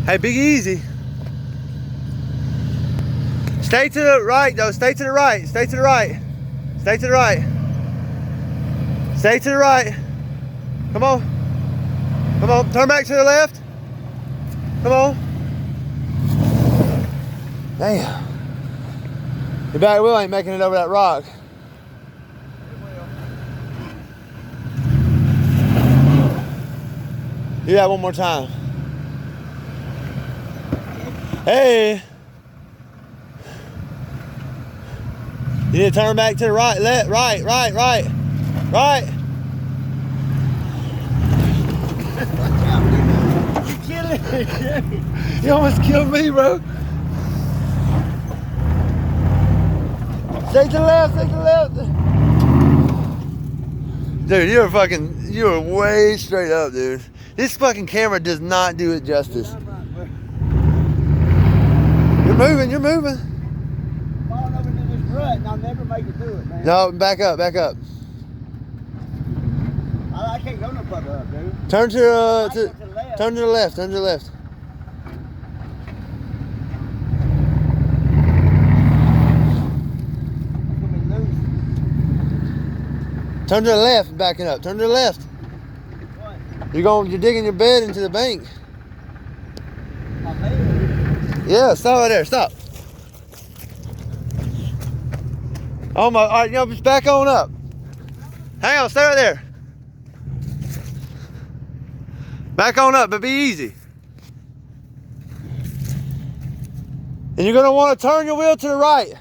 Hey, Big Easy. Stay to the right, though. Stay to the right. Stay to the right. Stay to the right. Stay to the right. Come on. Come on. Turn back to the left. Come on. Damn. Your back wheel ain't making it over that rock. Do that one more time. Hey. You need to turn back to the right, left, right. You killing me. You almost killed me, bro. Stay to the left, stay to the left. Dude, you're way straight up, dude. This fucking camera does not do it justice. You're moving. Falling over into this rut and I'll never make it through it, man. No, back up. I can't go no further up, dude. Turn to the left. Turn to the left. Turn to the left, backing up. Turn to the left. What? You're digging your bed into the bank. My bed? Yeah, stop right there. Stop. Oh my! All right, just back on up. Hang on, stay right there. Back on up, but be easy. And you're gonna want to turn your wheel to the right.